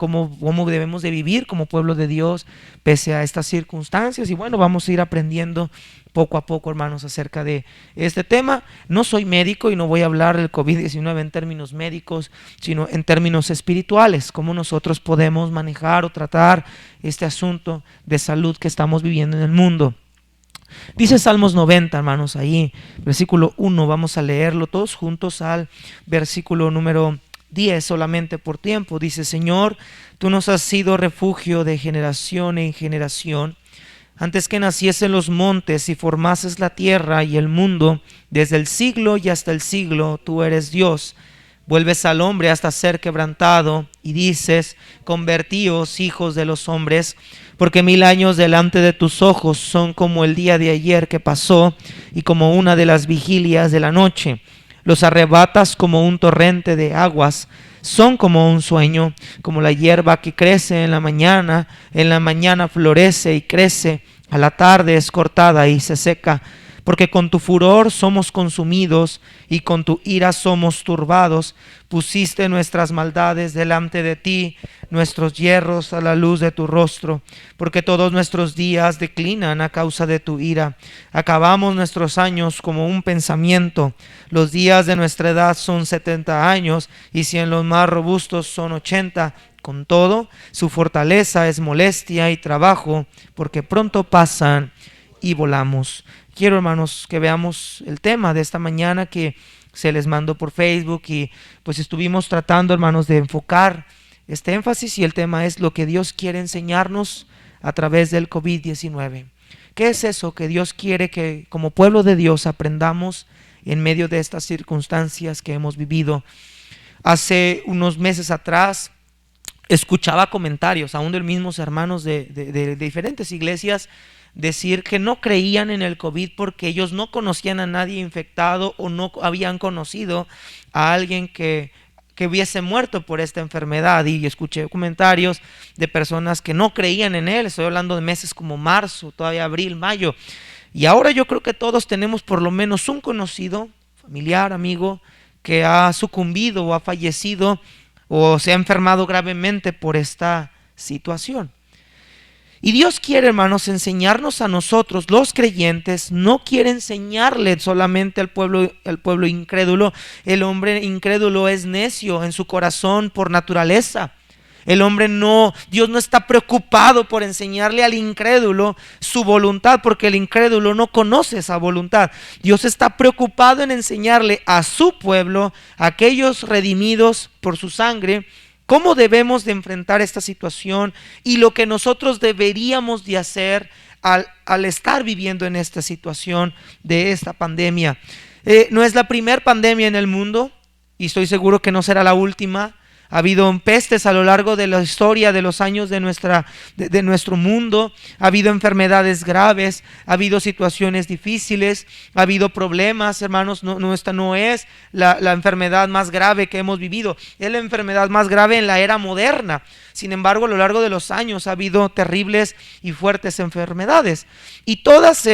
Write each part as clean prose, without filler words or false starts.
cómo debemos de vivir como pueblo de Dios pese a estas circunstancias. Y bueno, vamos a ir aprendiendo poco a poco, hermanos, acerca de este tema. No soy médico y no voy a hablar del COVID-19 en términos médicos, sino en términos espirituales, cómo nosotros podemos manejar o tratar este asunto de salud que estamos viviendo en el mundo. Dice Salmos 90, hermanos, ahí, versículo 1, vamos a leerlo todos juntos al versículo número 10, solamente por tiempo. Dice: Señor, tú nos has sido refugio de generación en generación. Antes que naciesen los montes y formases la tierra y el mundo, desde el siglo y hasta el siglo, tú eres Dios. Vuelves al hombre hasta ser quebrantado y dices: convertíos, hijos de los hombres, porque 1000 años delante de tus ojos son como el día de ayer que pasó y como una de las vigilias de la noche. Los arrebatas como un torrente de aguas, son como un sueño, como la hierba que crece en la mañana florece y crece, a la tarde es cortada y se seca. Porque con tu furor somos consumidos y con tu ira somos turbados. Pusiste nuestras maldades delante de ti, nuestros yerros a la luz de tu rostro. Porque todos nuestros días declinan a causa de tu ira. Acabamos nuestros años como un pensamiento. Los días de nuestra edad son 70 años, y si en los más robustos son 80. Con todo, su fortaleza es molestia y trabajo, porque pronto pasan y volamos. Quiero, hermanos, que veamos el tema de esta mañana que se les mandó por Facebook, y pues estuvimos tratando, hermanos, de enfocar este énfasis, y el tema es lo que Dios quiere enseñarnos a través del COVID-19. ¿Qué es eso que Dios quiere que como pueblo de Dios aprendamos en medio de estas circunstancias que hemos vivido? Hace unos meses atrás escuchaba comentarios aún de mismos hermanos de diferentes iglesias decir que no creían en el COVID porque ellos no conocían a nadie infectado o no habían conocido a alguien que hubiese muerto por esta enfermedad. Y escuché comentarios de personas que no creían en él. Estoy hablando de meses como marzo, todavía abril, mayo. Y ahora yo creo que todos tenemos por lo menos un conocido, familiar, amigo, que ha sucumbido o ha fallecido o se ha enfermado gravemente por esta situación. Y Dios quiere, hermanos, enseñarnos a nosotros, los creyentes. No quiere enseñarle solamente al pueblo incrédulo. El hombre incrédulo es necio en su corazón por naturaleza. Dios no está preocupado por enseñarle al incrédulo su voluntad, porque el incrédulo no conoce esa voluntad. Dios está preocupado en enseñarle a su pueblo, a aquellos redimidos por su sangre, cómo debemos de enfrentar esta situación y lo que nosotros deberíamos de hacer al estar viviendo en esta situación de esta pandemia. No es la primera pandemia en el mundo, y estoy seguro que no será la última. Ha habido pestes a lo largo de la historia de los años de nuestro mundo. Ha habido enfermedades graves, ha habido situaciones difíciles, ha habido problemas, hermanos. Esta no es la enfermedad más grave que hemos vivido. Es la enfermedad más grave en la era moderna. Sin embargo, a lo largo de los años ha habido terribles y fuertes enfermedades. Y todas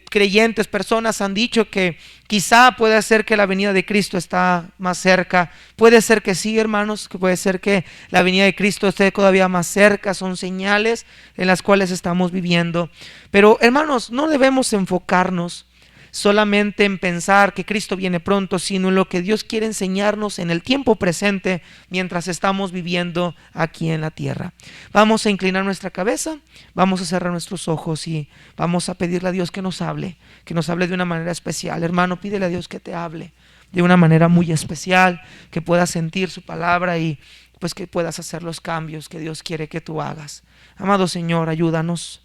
creyentes, personas han dicho que quizá puede ser que la venida de Cristo está más cerca. Puede ser que sí, hermanos, que puede ser que la venida de Cristo esté todavía más cerca. Son señales en las cuales estamos viviendo. Pero, hermanos, no debemos enfocarnos solamente en pensar que Cristo viene pronto, sino en lo que Dios quiere enseñarnos en el tiempo presente mientras estamos viviendo aquí en la tierra. Vamos a inclinar nuestra cabeza, vamos a cerrar nuestros ojos y vamos a pedirle a Dios que nos hable de una manera especial. Hermano, pídele a Dios que te hable de una manera muy especial, que puedas sentir su palabra y pues que puedas hacer los cambios que Dios quiere que tú hagas. Amado Señor, ayúdanos.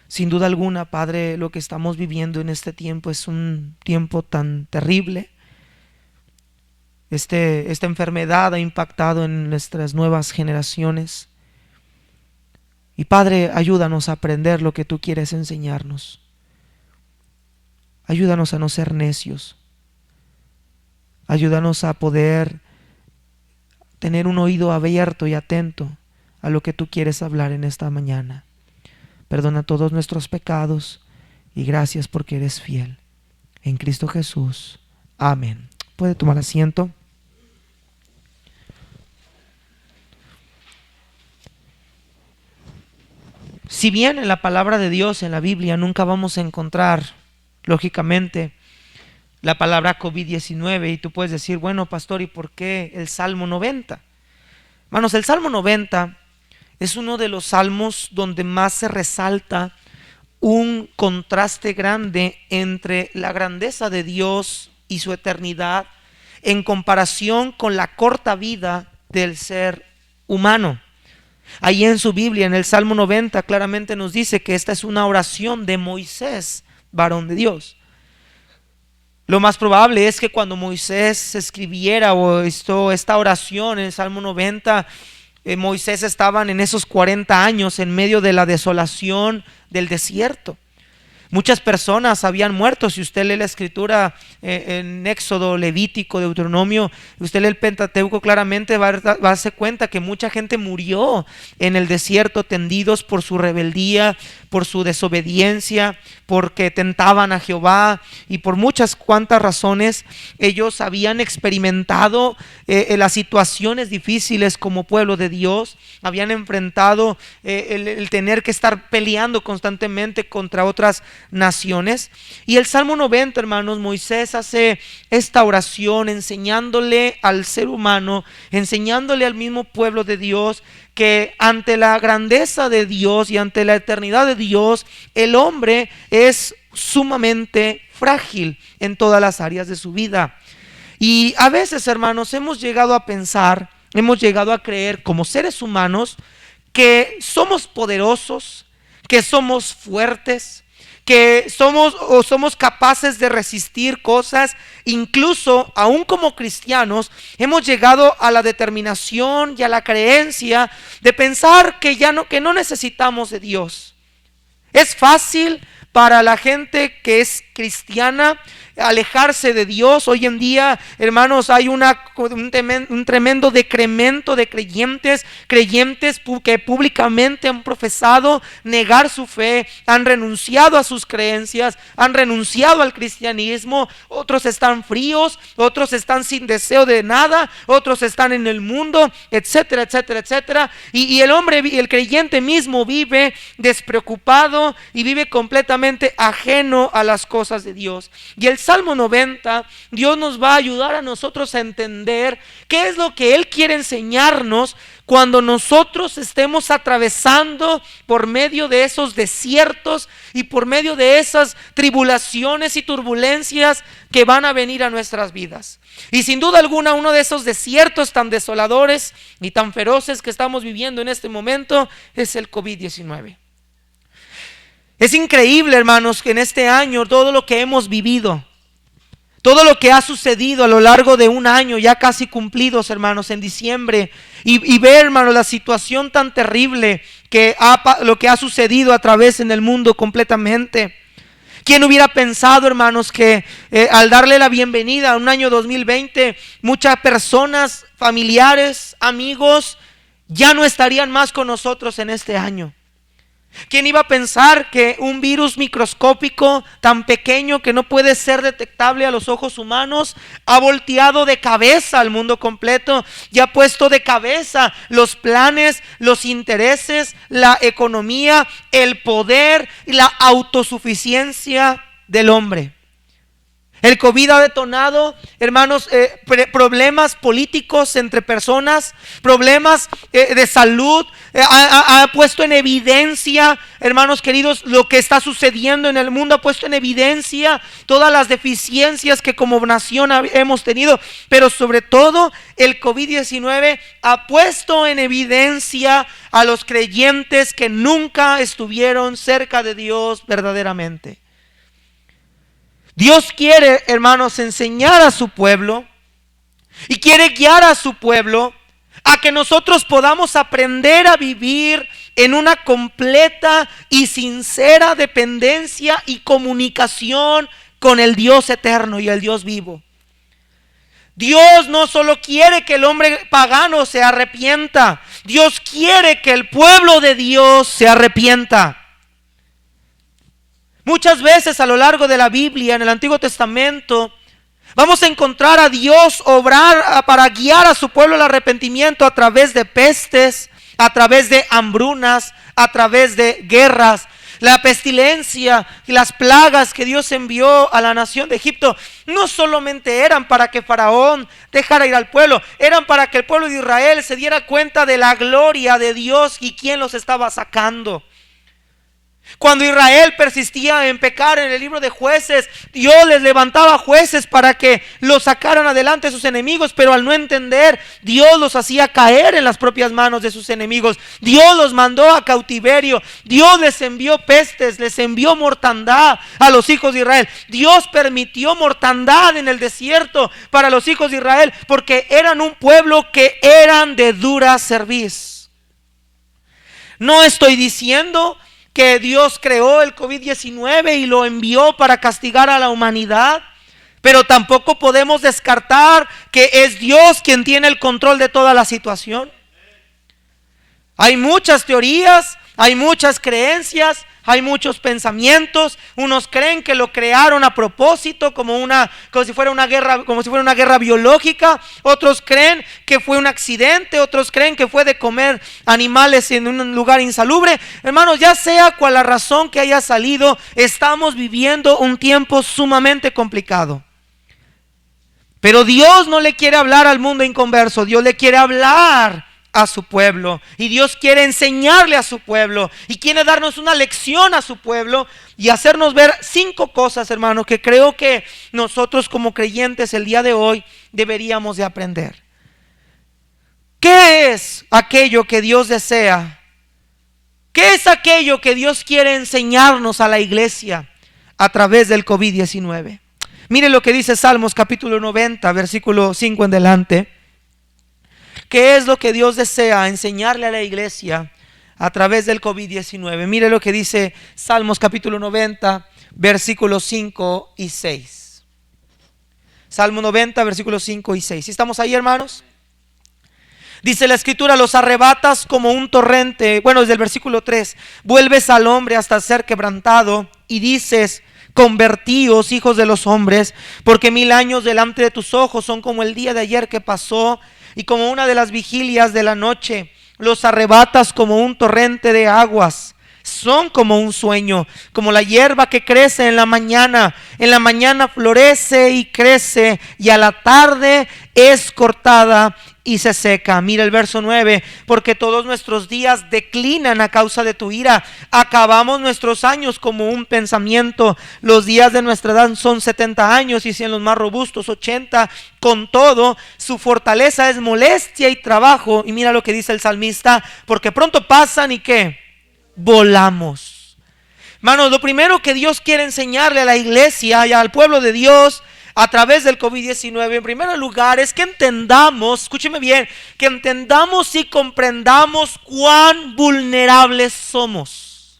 Sin duda alguna, Padre, lo que estamos viviendo en este tiempo es un tiempo tan terrible. Esta enfermedad ha impactado en nuestras nuevas generaciones. Y Padre, ayúdanos a aprender lo que tú quieres enseñarnos. Ayúdanos a no ser necios. Ayúdanos a poder tener un oído abierto y atento a lo que tú quieres hablar en esta mañana. Perdona todos nuestros pecados y gracias porque eres fiel. En Cristo Jesús. Amén. Puede tomar asiento. Si bien en la palabra de Dios, en la Biblia, nunca vamos a encontrar, lógicamente, la palabra COVID-19, y tú puedes decir, bueno, pastor, ¿y por qué el Salmo 90? Hermanos, el Salmo 90 es uno de los salmos donde más se resalta un contraste grande entre la grandeza de Dios y su eternidad en comparación con la corta vida del ser humano. Ahí en su Biblia, en el Salmo 90, claramente nos dice que esta es una oración de Moisés, varón de Dios. Lo más probable es que cuando Moisés escribiera esta oración en el Salmo 90, Moisés estaban en esos 40 años en medio de la desolación del desierto. Muchas personas habían muerto. Si usted lee la escritura en Éxodo, Levítico, Deuteronomio, usted lee el Pentateuco, claramente va a darse cuenta que mucha gente murió en el desierto, tendidos por su rebeldía, por su desobediencia, porque tentaban a Jehová, y por muchas cuantas razones. Ellos habían experimentado las situaciones difíciles como pueblo de Dios, habían enfrentado el tener que estar peleando constantemente contra otras naciones. Y el Salmo 90, hermanos, Moisés hace esta oración enseñándole al ser humano, enseñándole al mismo pueblo de Dios, que ante la grandeza de Dios y ante la eternidad de Dios, el hombre es sumamente frágil en todas las áreas de su vida. Y a veces, hermanos, hemos llegado a pensar, hemos llegado a creer como seres humanos que somos poderosos, que somos fuertes, que somos capaces de resistir cosas. Incluso aún como cristianos hemos llegado a la determinación y a la creencia de pensar que no necesitamos de Dios. Es fácil para la gente que es cristiana alejarse de Dios. Hoy en día, hermanos, hay un tremendo decremento de creyentes que públicamente han profesado negar su fe, han renunciado a sus creencias, han renunciado al cristianismo. Otros están fríos, otros están sin deseo de nada, otros están en el mundo, etcétera, etcétera, etcétera. Y el creyente mismo vive despreocupado y vive completamente ajeno a las cosas de Dios. Y el Salmo 90, Dios nos va a ayudar a nosotros a entender qué es lo que Él quiere enseñarnos cuando nosotros estemos atravesando por medio de esos desiertos y por medio de esas tribulaciones y turbulencias que van a venir a nuestras vidas. Y sin duda alguna, uno de esos desiertos tan desoladores y tan feroces que estamos viviendo en este momento es el COVID-19. Es increíble, hermanos, que en este año todo lo que hemos vivido, todo lo que ha sucedido a lo largo de un año, ya casi cumplidos, hermanos, en diciembre, y ver, hermanos, la situación tan terrible lo que ha sucedido a través en el mundo completamente. ¿Quién hubiera pensado, hermanos, que al darle la bienvenida a un año 2020, muchas personas, familiares, amigos, ya no estarían más con nosotros en este año? ¿Quién iba a pensar que un virus microscópico tan pequeño que no puede ser detectable a los ojos humanos ha volteado de cabeza al mundo completo y ha puesto de cabeza los planes, los intereses, la economía, el poder y la autosuficiencia del hombre? El COVID ha detonado, hermanos, problemas políticos entre personas, problemas de salud, ha puesto en evidencia, hermanos queridos, lo que está sucediendo en el mundo, ha puesto en evidencia todas las deficiencias que como nación hemos tenido, pero sobre todo el COVID-19 ha puesto en evidencia a los creyentes que nunca estuvieron cerca de Dios verdaderamente. Dios quiere, hermanos, enseñar a su pueblo y quiere guiar a su pueblo a que nosotros podamos aprender a vivir en una completa y sincera dependencia y comunicación con el Dios eterno y el Dios vivo. Dios no solo quiere que el hombre pagano se arrepienta, Dios quiere que el pueblo de Dios se arrepienta. Muchas veces a lo largo de la Biblia, en el Antiguo Testamento, vamos a encontrar a Dios obrar para guiar a su pueblo al arrepentimiento a través de pestes, a través de hambrunas, a través de guerras. La pestilencia y las plagas que Dios envió a la nación de Egipto no solamente eran para que Faraón dejara ir al pueblo, eran para que el pueblo de Israel se diera cuenta de la gloria de Dios y quién los estaba sacando. Cuando Israel persistía en pecar en el libro de Jueces, Dios les levantaba jueces para que los sacaran adelante de sus enemigos, pero al no entender, Dios los hacía caer en las propias manos de sus enemigos. Dios los mandó a cautiverio, Dios les envió pestes, les envió mortandad a los hijos de Israel. Dios permitió mortandad en el desierto para los hijos de Israel, porque eran un pueblo que eran de dura cerviz. No estoy diciendo que Dios creó el COVID-19 y lo envió para castigar a la humanidad, pero tampoco podemos descartar que es Dios quien tiene el control de toda la situación. Hay muchas teorías, hay muchas creencias, hay muchos pensamientos. Unos creen que lo crearon a propósito, como si fuera una guerra biológica. Otros creen que fue un accidente. Otros creen que fue de comer animales en un lugar insalubre. Hermanos, ya sea cual la razón que haya salido, estamos viviendo un tiempo sumamente complicado. Pero Dios no le quiere hablar al mundo inconverso. Dios le quiere hablar a su pueblo, y Dios quiere enseñarle a su pueblo y quiere darnos una lección a su pueblo y hacernos ver 5 cosas, hermanos, que creo que nosotros como creyentes el día de hoy deberíamos de aprender. ¿Qué es aquello que Dios desea? ¿Qué es aquello que Dios quiere enseñarnos a la iglesia a través del COVID-19? Mire lo que dice Salmos capítulo 90, versículo 5 en adelante. ¿Qué es lo que Dios desea enseñarle a la iglesia a través del COVID-19? Mire lo que dice Salmos capítulo 90, versículos 5 y 6. Salmo 90, versículos 5 y 6. ¿Estamos ahí, hermanos? Dice la escritura: los arrebatas como un torrente. Bueno, desde el versículo 3. Vuelves al hombre hasta ser quebrantado y dices: convertíos, hijos de los hombres, porque 1000 años delante de tus ojos son como el día de ayer que pasó, y como una de las vigilias de la noche. Los arrebatas como un torrente de aguas, son como un sueño, como la hierba que crece en la mañana florece y crece, y a la tarde es cortada y se seca. Mira el verso 9: porque todos nuestros días declinan a causa de tu ira, acabamos nuestros años como un pensamiento. Los días de nuestra edad son 70 años, y si en los más robustos 80. Con todo, su fortaleza es molestia y trabajo. Y mira lo que dice el salmista: porque pronto pasan y ¿qué? Volamos. Hermanos, lo primero que Dios quiere enseñarle a la iglesia y al pueblo de Dios a través del COVID-19, en primer lugar, es que entendamos, escúcheme bien, que entendamos y comprendamos cuán vulnerables somos.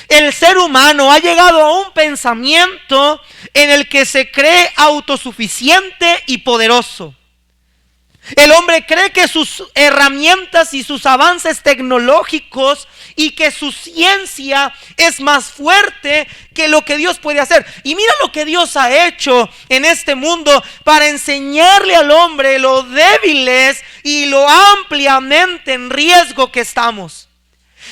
El ser humano ha llegado a un pensamiento en el que se cree autosuficiente y poderoso. El hombre cree que sus herramientas y sus avances tecnológicos y que su ciencia es más fuerte que lo que Dios puede hacer. Y mira lo que Dios ha hecho en este mundo para enseñarle al hombre lo débiles y lo ampliamente en riesgo que estamos.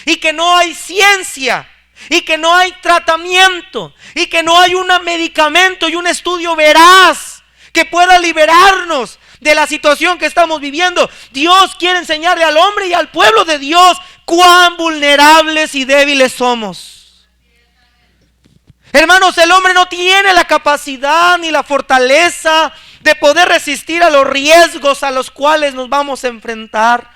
Y que no hay ciencia, y que no hay tratamiento, y que no hay un medicamento y un estudio veraz que pueda liberarnos de la situación que estamos viviendo. Dios quiere enseñarle al hombre y al pueblo de Dios cuán vulnerables y débiles somos. Hermanos, el hombre no tiene la capacidad ni la fortaleza de poder resistir a los riesgos a los cuales nos vamos a enfrentar.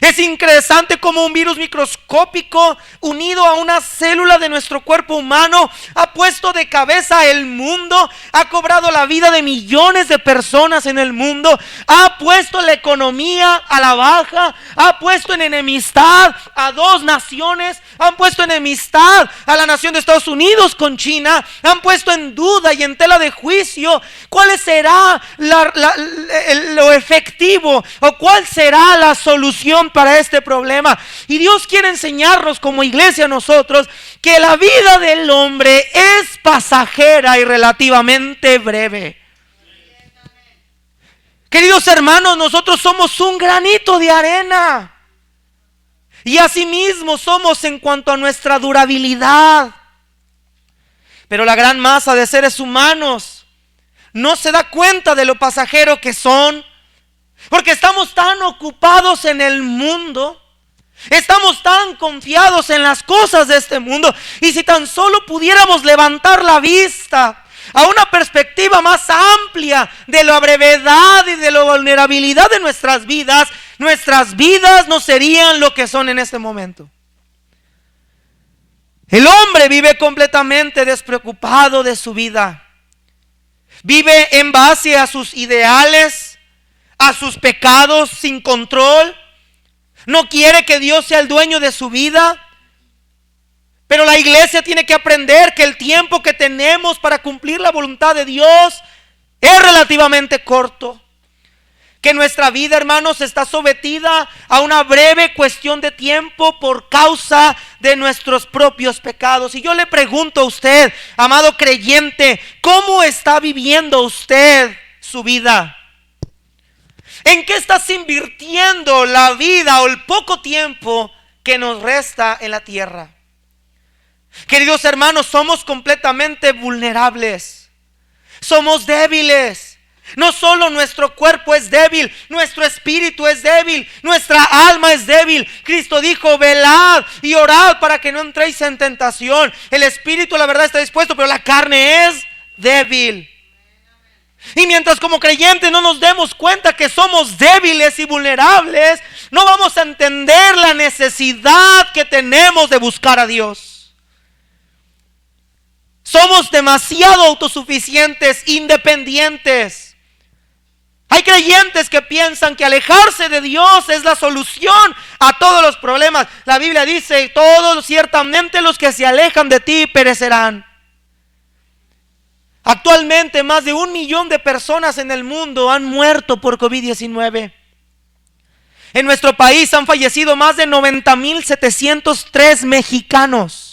Es interesante como un virus microscópico unido a una célula de nuestro cuerpo humano ha puesto de cabeza el mundo, ha cobrado la vida de millones de personas en el mundo, ha puesto la economía a la baja, ha puesto en enemistad a 2 naciones, han puesto en enemistad a la nación de Estados Unidos con China, han puesto en duda y en tela de juicio cuál será lo efectivo o cuál será la solución para este problema. Y Dios quiere enseñarnos como iglesia a nosotros que la vida del hombre es pasajera y relativamente breve. Queridos hermanos, nosotros somos un granito de arena. Y asimismo somos en cuanto a nuestra durabilidad. Pero la gran masa de seres humanos no se da cuenta de lo pasajero que son, porque estamos tan ocupados en el mundo, estamos tan confiados en las cosas de este mundo. Y si tan solo pudiéramos levantar la vista a una perspectiva más amplia de la brevedad y de la vulnerabilidad de nuestras vidas no serían lo que son en este momento. El hombre vive completamente despreocupado de su vida. Vive en base a sus ideales, a sus pecados, sin control. No quiere que Dios sea el dueño de su vida. Pero la iglesia tiene que aprender que el tiempo que tenemos para cumplir la voluntad de Dios es relativamente corto. Que nuestra vida, hermanos, está sometida a una breve cuestión de tiempo por causa de nuestros propios pecados. Y yo le pregunto a usted, amado creyente, ¿cómo está viviendo usted su vida? ¿En qué estás invirtiendo la vida o el poco tiempo que nos resta en la tierra? Queridos hermanos, somos completamente vulnerables. Somos débiles. No solo nuestro cuerpo es débil, nuestro espíritu es débil, nuestra alma es débil. Cristo dijo: velad y orad para que no entréis en tentación. El espíritu, la verdad, está dispuesto, pero la carne es débil. Y mientras como creyentes no nos demos cuenta que somos débiles y vulnerables, no vamos a entender la necesidad que tenemos de buscar a Dios. Somos demasiado autosuficientes, independientes. Hay creyentes que piensan que alejarse de Dios es la solución a todos los problemas. La Biblia dice: todos ciertamente los que se alejan de ti perecerán. Actualmente más de 1 millón de personas en el mundo han muerto por COVID-19. En nuestro país han fallecido más de 90,703 mexicanos.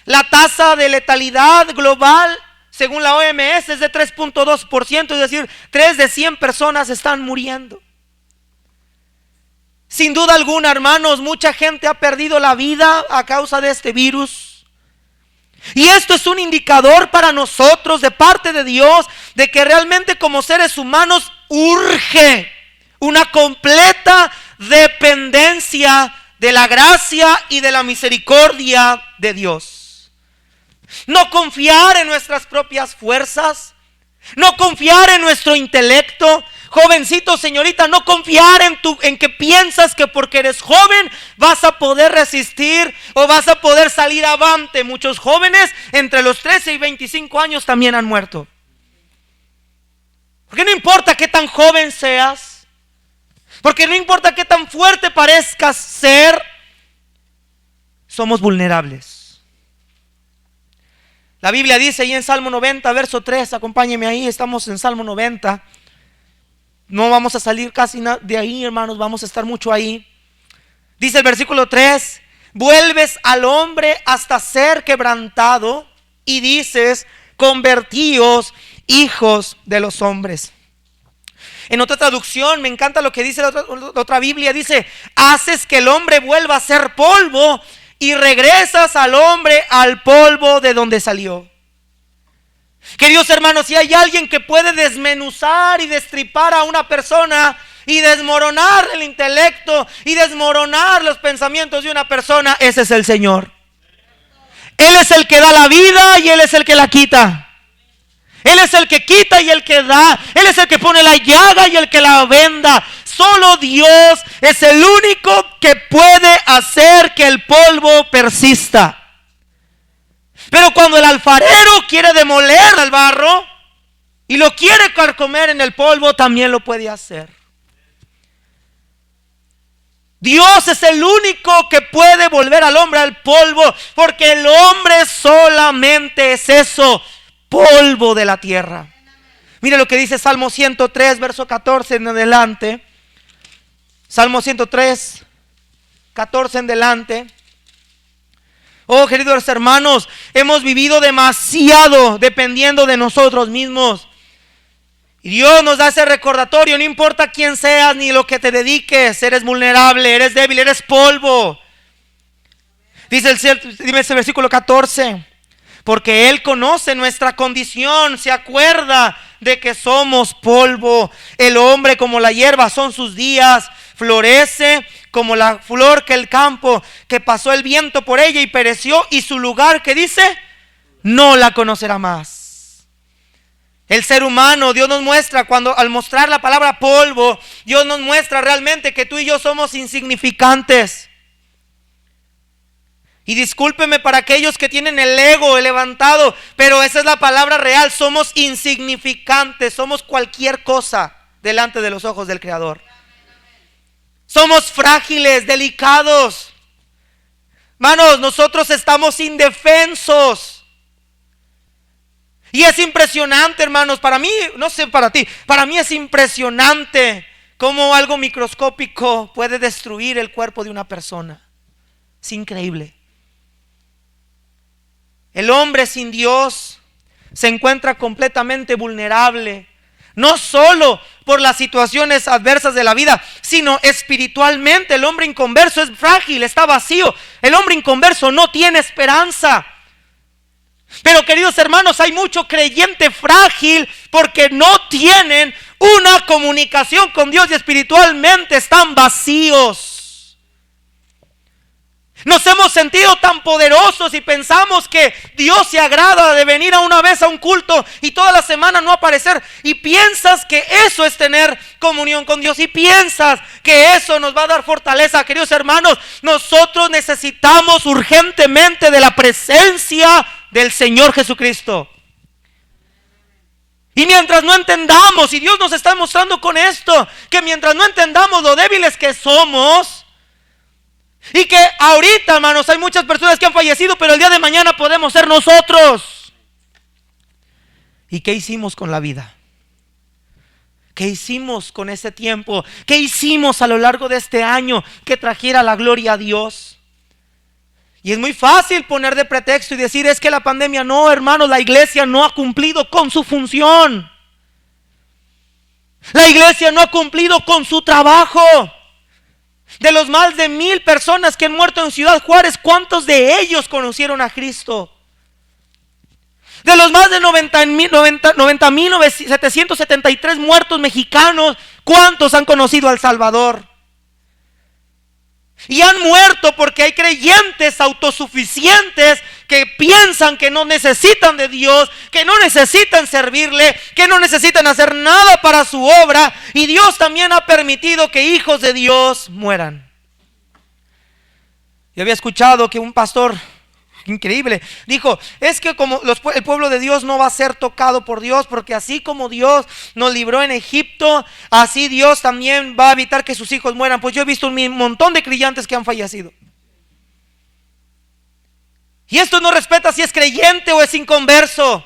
La tasa de letalidad global, según la OMS, es de 3.2%, es decir, 3 de 100 personas están muriendo. Sin duda alguna, hermanos, mucha gente ha perdido la vida a causa de este virus. Y esto es un indicador para nosotros de parte de Dios de que realmente como seres humanos urge una completa dependencia de la gracia y de la misericordia de Dios. No confiar en nuestras propias fuerzas, no confiar en nuestro intelecto. Jovencito, señorita, no confiar en que piensas que porque eres joven vas a poder resistir o vas a poder salir avante. Muchos jóvenes entre los 13 y 25 años también han muerto. Porque no importa qué tan joven seas, porque no importa qué tan fuerte parezcas ser, somos vulnerables. La Biblia dice ahí en Salmo 90, verso 3, acompáñeme ahí, estamos en Salmo 90. No vamos a salir casi de ahí, hermanos, vamos a estar mucho ahí. Dice el versículo 3: vuelves al hombre hasta ser quebrantado y dices: convertíos, hijos de los hombres. En otra traducción, me encanta lo que dice la otra Biblia, dice: haces que el hombre vuelva a ser polvo y regresas al hombre al polvo de donde salió. Queridos hermanos, si hay alguien que puede desmenuzar y destripar a una persona y desmoronar el intelecto y desmoronar los pensamientos de una persona, ese es el Señor. Él es el que da la vida y Él es el que la quita. Él es el que quita y el que da. Él es el que pone la llaga y el que la venda. Solo Dios es el único que puede hacer que el polvo persista. Pero cuando el alfarero quiere demoler al barro y lo quiere carcomer en el polvo, también lo puede hacer. Dios es el único que puede volver al hombre al polvo, porque el hombre solamente es eso, polvo de la tierra. Mire lo que dice Salmo 103, verso 14 en adelante. Salmo 103, 14 en adelante. Oh, queridos hermanos, hemos vivido demasiado dependiendo de nosotros mismos. Y Dios nos da ese recordatorio, no importa quién seas ni lo que te dediques, eres vulnerable, eres débil, eres polvo. Dice ese versículo 14, porque Él conoce nuestra condición, se acuerda de que somos polvo. El hombre como la hierba son sus días, florece como la flor que el campo, que pasó el viento por ella y pereció, y su lugar, ¿qué dice? No la conocerá más. El ser humano, Dios nos muestra, al mostrar la palabra polvo, Dios nos muestra realmente que tú y yo somos insignificantes. Y discúlpeme para aquellos que tienen el ego levantado, pero esa es la palabra real, somos insignificantes, somos cualquier cosa delante de los ojos del Creador. Somos frágiles, delicados. Hermanos, nosotros estamos indefensos. Y es impresionante, hermanos, para mí, no sé para ti, para mí es impresionante cómo algo microscópico puede destruir el cuerpo de una persona. Es increíble. El hombre sin Dios se encuentra completamente vulnerable, no solo por las situaciones adversas de la vida, sino espiritualmente. El hombre inconverso es frágil, está vacío. El hombre inconverso no tiene esperanza. Pero queridos hermanos, hay mucho creyente frágil porque no tienen una comunicación con Dios y espiritualmente están vacíos. Nos hemos sentido tan poderosos y pensamos que Dios se agrada de venir a una vez a un culto y toda la semana no aparecer, y piensas que eso es tener comunión con Dios y piensas que eso nos va a dar fortaleza. Queridos hermanos, nosotros necesitamos urgentemente de la presencia del Señor Jesucristo. Y mientras no entendamos, y Dios nos está mostrando con esto, que mientras no entendamos lo débiles que somos, y que ahorita, hermanos, hay muchas personas que han fallecido, pero el día de mañana podemos ser nosotros. ¿Y qué hicimos con la vida? ¿Qué hicimos con ese tiempo? ¿Qué hicimos a lo largo de este año que trajera la gloria a Dios? Y es muy fácil poner de pretexto y decir, es que la pandemia, no, hermanos, la iglesia no ha cumplido con su función. La iglesia no ha cumplido con su trabajo. De los más de 1,000 personas que han muerto en Ciudad Juárez, ¿cuántos de ellos conocieron a Cristo? De los más de 90,773 muertos mexicanos, ¿cuántos han conocido al Salvador? Y han muerto porque hay creyentes autosuficientes que piensan que no necesitan de Dios, que no necesitan servirle, que no necesitan hacer nada para su obra. Y Dios también ha permitido que hijos de Dios mueran. Yo había escuchado que un pastor increíble dijo, es que como el pueblo de Dios no va a ser tocado por Dios, porque así como Dios nos libró en Egipto, así Dios también va a evitar que sus hijos mueran. Pues yo he visto un montón de creyentes que han fallecido. Y esto no respeta si es creyente o es inconverso.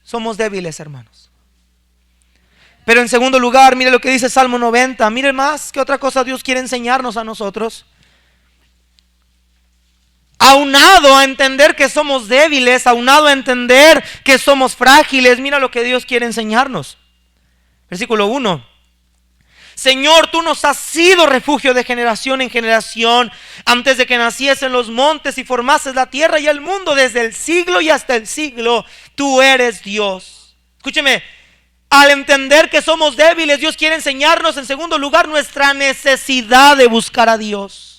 Somos débiles, hermanos. Pero en segundo lugar, mire lo que dice Salmo 90. Mire más que otra cosa Dios quiere enseñarnos a nosotros. Aunado a entender que somos débiles, aunado a entender que somos frágiles, mira lo que Dios quiere enseñarnos. Versículo 1. Señor, tú nos has sido refugio de generación en generación, antes de que naciesen los montes y formases la tierra y el mundo, desde el siglo y hasta el siglo, tú eres Dios. Escúcheme, al entender que somos débiles, Dios quiere enseñarnos en segundo lugar nuestra necesidad de buscar a Dios.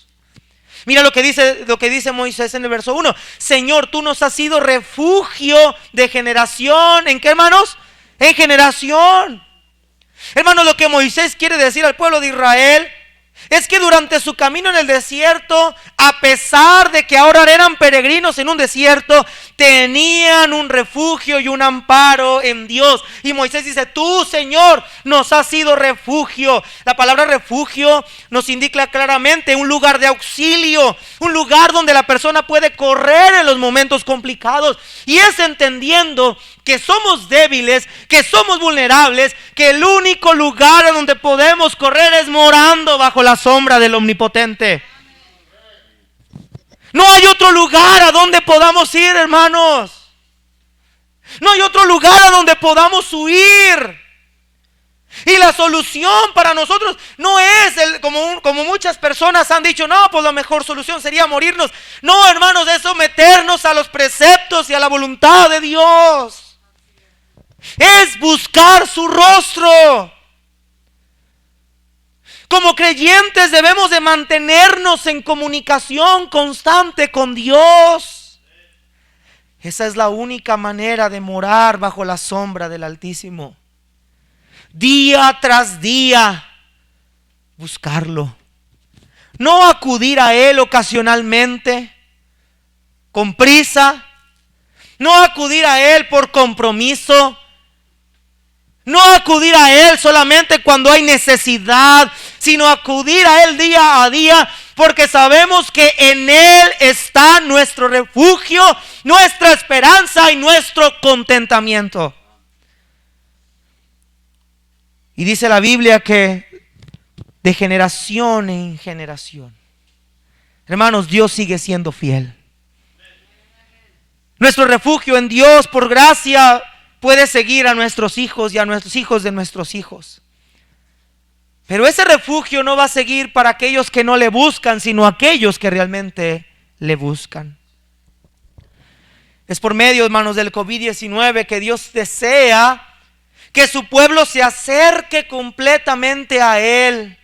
Mira lo que dice Moisés en el verso 1. Señor, tú nos has sido refugio de generación. ¿En qué, hermanos? En generación. Hermanos, lo que Moisés quiere decir al pueblo de Israel es que durante su camino en el desierto, a pesar de que ahora eran peregrinos en un desierto, tenían un refugio y un amparo en Dios. Y Moisés dice, tú, Señor, nos has sido refugio. La palabra refugio nos indica claramente un lugar de auxilio, un lugar donde la persona puede correr en los momentos complicados. Y es entendiendo que somos débiles, que somos vulnerables, que el único lugar en donde podemos correr es morando bajo la sombra del Omnipotente. No hay otro lugar a donde podamos ir, hermanos. No hay otro lugar a donde podamos huir. Y la solución para nosotros no es como muchas personas han dicho, no, pues la mejor solución sería morirnos. No, hermanos, es someternos a los preceptos y a la voluntad de Dios. Es buscar su rostro. Como creyentes debemos de mantenernos en comunicación constante con Dios. Esa es la única manera de morar bajo la sombra del Altísimo. Día tras día, buscarlo. No acudir a Él ocasionalmente, con prisa. No acudir a Él por compromiso. No acudir a Él solamente cuando hay necesidad, sino acudir a Él día a día, porque sabemos que en Él está nuestro refugio, nuestra esperanza y nuestro contentamiento. Y dice la Biblia que de generación en generación, hermanos, Dios sigue siendo fiel. Nuestro refugio en Dios, por gracia, puede seguir a nuestros hijos y a nuestros hijos de nuestros hijos. Pero ese refugio no va a seguir para aquellos que no le buscan, sino aquellos que realmente le buscan. Es por medio, hermanos, del COVID-19 que Dios desea que su pueblo se acerque completamente a Él.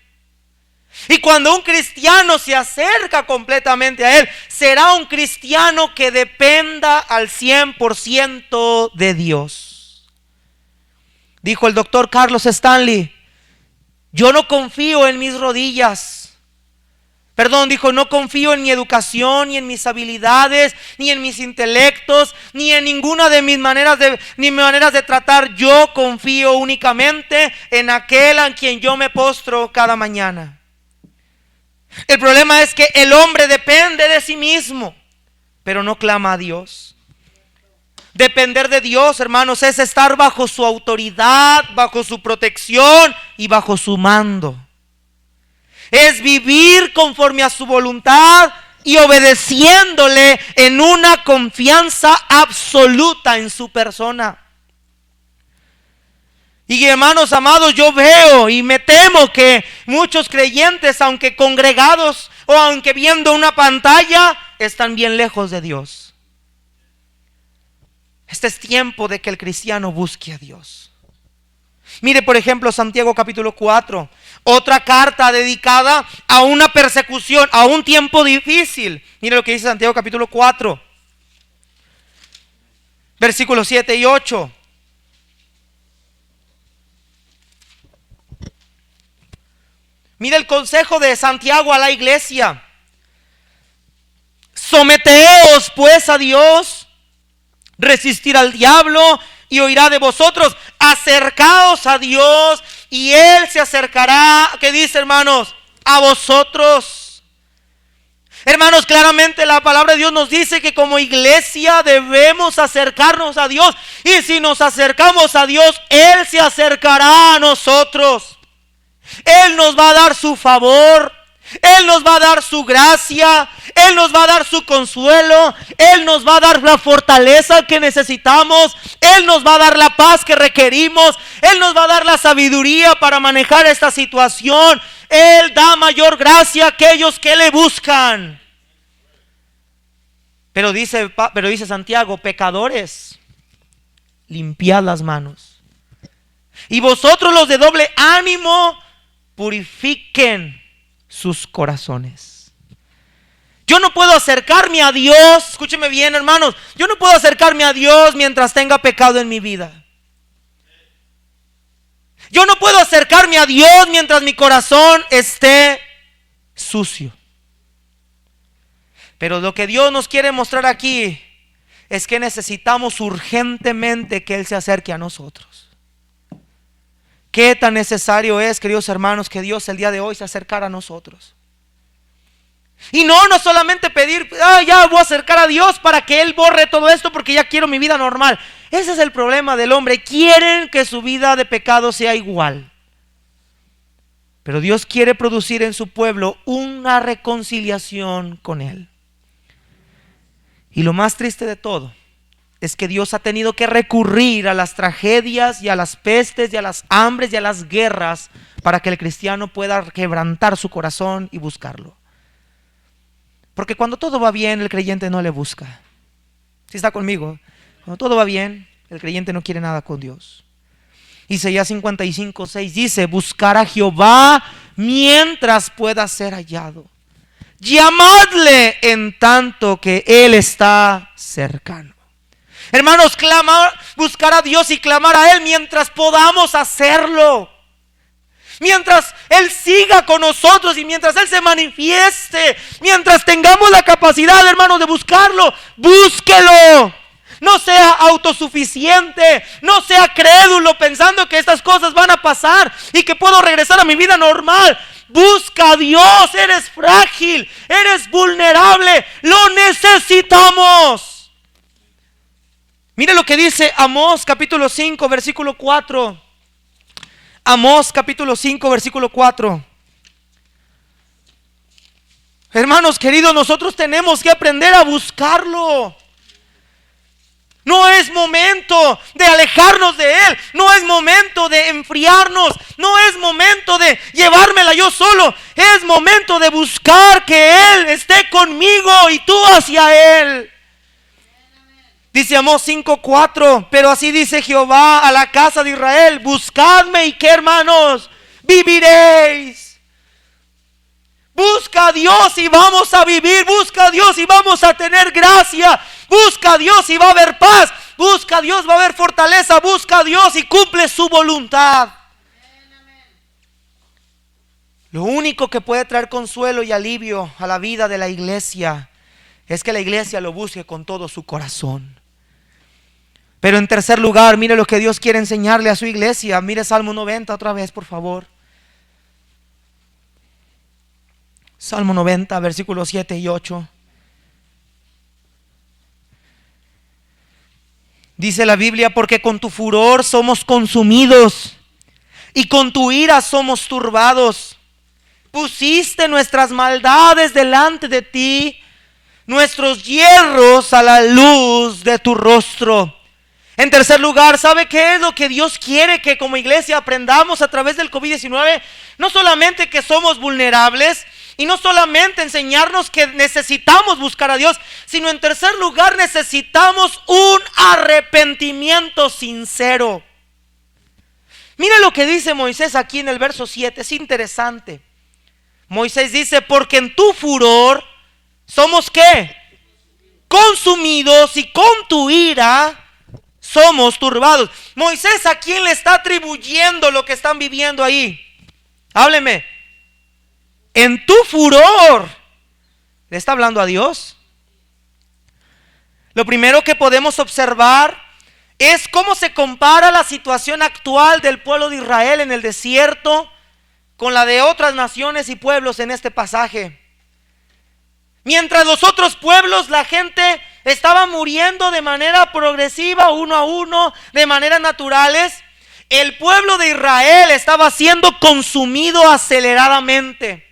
Y cuando un cristiano se acerca completamente a Él, será un cristiano que dependa al 100% de Dios. Dijo el doctor Carlos Stanley, yo no confío en mis rodillas. Dijo, no confío en mi educación, ni en mis habilidades, ni en mis intelectos, ni en ninguna de mis maneras de tratar. Yo confío únicamente en aquel a quien yo me postro cada mañana. El problema es que el hombre depende de sí mismo, pero no clama a Dios. Depender de Dios, hermanos, es estar bajo su autoridad, bajo su protección y bajo su mando. Es vivir conforme a su voluntad y obedeciéndole en una confianza absoluta en su persona. Y hermanos amados, yo veo y me temo que muchos creyentes, aunque congregados o aunque viendo una pantalla, están bien lejos de Dios. Este es tiempo de que el cristiano busque a Dios. Mire, por ejemplo, Santiago capítulo 4, otra carta dedicada a una persecución, a un tiempo difícil. Mire lo que dice Santiago capítulo 4, versículos 7 y 8. Mire el consejo de Santiago a la iglesia. Someteos pues a Dios, resistir al diablo y huirá de vosotros. Acercaos a Dios y Él se acercará, ¿qué dice, hermanos? A vosotros. Hermanos, claramente la palabra de Dios nos dice que como iglesia debemos acercarnos a Dios. Y si nos acercamos a Dios, Él se acercará a nosotros. Él nos va a dar su favor. Él nos va a dar su gracia, Él nos va a dar su consuelo, Él nos va a dar la fortaleza que necesitamos, Él nos va a dar la paz que requerimos, Él nos va a dar la sabiduría para manejar esta situación. Él da mayor gracia a aquellos que le buscan. Pero dice Santiago, pecadores, limpiad las manos. Y vosotros los de doble ánimo, purifiquen sus corazones. Yo no puedo acercarme a Dios, escúcheme bien, hermanos, yo no puedo acercarme a Dios mientras tenga pecado en mi vida. Yo no puedo acercarme a Dios mientras mi corazón esté sucio. Pero lo que Dios nos quiere mostrar aquí es que necesitamos urgentemente que Él se acerque a nosotros. Qué tan necesario es, queridos hermanos, que Dios el día de hoy se acercara a nosotros. Y no solamente pedir, ya voy a acercar a Dios para que Él borre todo esto porque ya quiero mi vida normal. Ese es el problema del hombre. Quieren que su vida de pecado sea igual. Pero Dios quiere producir en su pueblo una reconciliación con Él. Y lo más triste de todo es que Dios ha tenido que recurrir a las tragedias y a las pestes y a las hambres y a las guerras para que el cristiano pueda quebrantar su corazón y buscarlo. Porque cuando todo va bien, el creyente no le busca. ¿Sí está conmigo? Cuando todo va bien, el creyente no quiere nada con Dios. Isaías 55:6 dice: buscar a Jehová mientras pueda ser hallado. Llamadle en tanto que Él está cercano. Hermanos, buscar a Dios y clamar a Él mientras podamos hacerlo. Mientras Él siga con nosotros y mientras Él se manifieste, mientras tengamos la capacidad, hermanos, de buscarlo, búsquelo. No sea autosuficiente, no sea crédulo pensando que estas cosas van a pasar y que puedo regresar a mi vida normal. Busca a Dios, eres frágil, eres vulnerable, lo necesitamos. Mire lo que dice Amós capítulo 5 versículo 4. Amós capítulo 5 versículo 4. Hermanos queridos, nosotros tenemos que aprender a buscarlo. No es momento de alejarnos de Él. No es momento de enfriarnos. No es momento de llevármela yo solo. Es momento de buscar que Él esté conmigo y tú hacia Él. Dice Amós 5:4: pero así dice Jehová a la casa de Israel: buscadme y qué, hermanos, viviréis. Busca a Dios y vamos a vivir. Busca a Dios y vamos a tener gracia. Busca a Dios y va a haber paz. Busca a Dios, va a haber fortaleza. Busca a Dios y cumple su voluntad. Lo único que puede traer consuelo y alivio a la vida de la iglesia es que la iglesia lo busque con todo su corazón. Pero en tercer lugar, mire lo que Dios quiere enseñarle a su iglesia. Mire Salmo 90 otra vez, por favor. Salmo 90, versículos 7 y 8. Dice la Biblia: porque con tu furor somos consumidos y con tu ira somos turbados. Pusiste nuestras maldades delante de ti, nuestros hierros a la luz de tu rostro. En tercer lugar, ¿sabe qué es lo que Dios quiere que como iglesia aprendamos a través del COVID-19? No solamente que somos vulnerables y no solamente enseñarnos que necesitamos buscar a Dios, sino en tercer lugar necesitamos un arrepentimiento sincero. Mira lo que dice Moisés aquí en el verso 7, es interesante. Moisés dice: porque en tu furor somos ¿qué? Consumidos y con tu ira somos turbados. Moisés, ¿a quién le está atribuyendo lo que están viviendo ahí? Hábleme. En tu furor, ¿le está hablando a Dios? Lo primero que podemos observar es cómo se compara la situación actual del pueblo de Israel en el desierto con la de otras naciones y pueblos en este pasaje. Mientras los otros pueblos, la gente estaba muriendo de manera progresiva, uno a uno, de maneras naturales, el pueblo de Israel estaba siendo consumido aceleradamente,